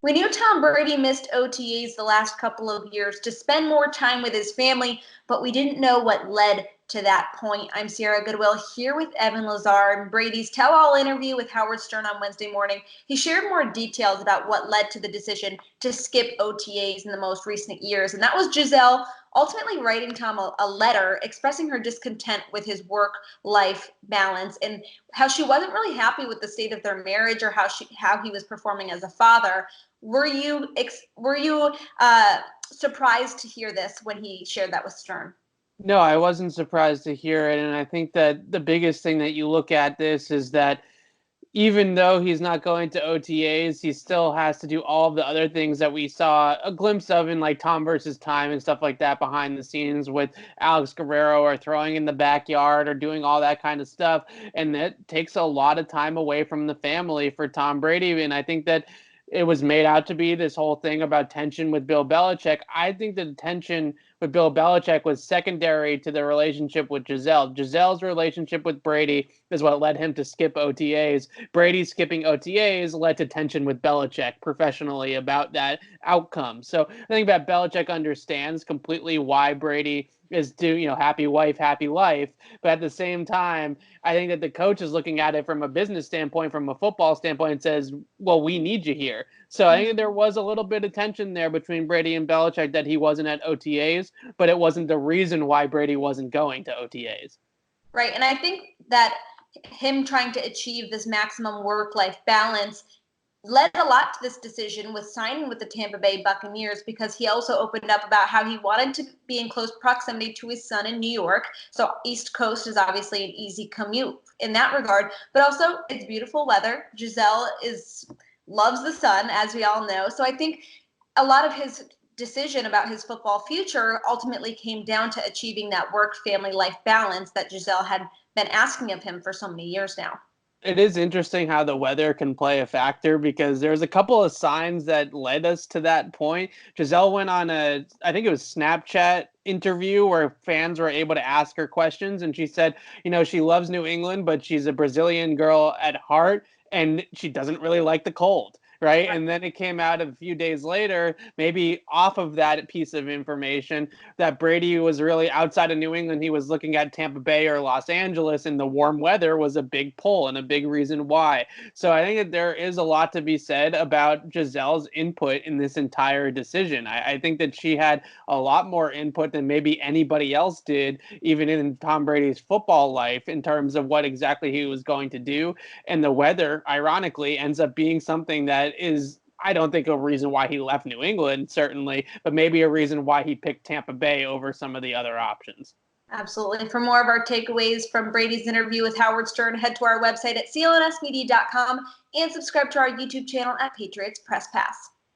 We knew Tom Brady missed OTAs the last couple of years to spend more time with his family, but we didn't know what led to that point. I'm Sierra Goodwill here with Evan Lazar in Brady's tell-all interview with Howard Stern on Wednesday morning. He shared more details about what led to the decision to skip OTAs in the most recent years, and that was Gisele ultimately writing Tom a letter expressing her discontent with his work-life balance and how she wasn't really happy with the state of their marriage or how he was performing as a father. Were you surprised to hear this when he shared that with Stern? No, I wasn't surprised to hear it. And I think that the biggest thing that you look at this is that even though he's not going to OTAs, he still has to do all of the other things that we saw a glimpse of in like Tom versus Time and stuff like that behind the scenes with Alex Guerrero or throwing in the backyard or doing all that kind of stuff. And that takes a lot of time away from the family for Tom Brady. And I think that it was made out to be this whole thing about tension with Bill Belichick. I think the tension with Bill Belichick was secondary to the relationship with Gisele. Gisele's relationship with Brady is what led him to skip OTAs. Brady skipping OTAs led to tension with Belichick professionally about that outcome. So I think that Belichick understands completely why Brady is happy wife, happy life. But at the same time, I think that the coach is looking at it from a business standpoint, from a football standpoint, and says, well, we need you here. So I think there was a little bit of tension there between Brady and Belichick that he wasn't at OTAs, but it wasn't the reason why Brady wasn't going to OTAs. Right. And I think that him trying to achieve this maximum work-life balance led a lot to this decision with signing with the Tampa Bay Buccaneers, because he also opened up about how he wanted to be in close proximity to his son in New York. So East Coast is obviously an easy commute in that regard, but also it's beautiful weather. Gisele loves the sun, as we all know. So I think a lot of his decision about his football future ultimately came down to achieving that work family life balance that Gisele had been asking of him for so many years now. It is interesting how the weather can play a factor because there's a couple of signs that led us to that point. Gisele went on I think it was Snapchat interview where fans were able to ask her questions, and she said, she loves New England, but she's a Brazilian girl at heart, and she doesn't really like the cold. Right. And then it came out a few days later, maybe off of that piece of information, that Brady was really outside of New England. He was looking at Tampa Bay or Los Angeles, and the warm weather was a big pull and a big reason why. So I think that there is a lot to be said about Gisele's input in this entire decision. I think that she had a lot more input than maybe anybody else did, even in Tom Brady's football life, in terms of what exactly he was going to do. And the weather, ironically, ends up being something that is, I don't think, a reason why he left New England, certainly, but maybe a reason why he picked Tampa Bay over some of the other options. Absolutely. For more of our takeaways from Brady's interview with Howard Stern, head to our website at clnsmedia.com and subscribe to our YouTube channel at Patriots Press Pass.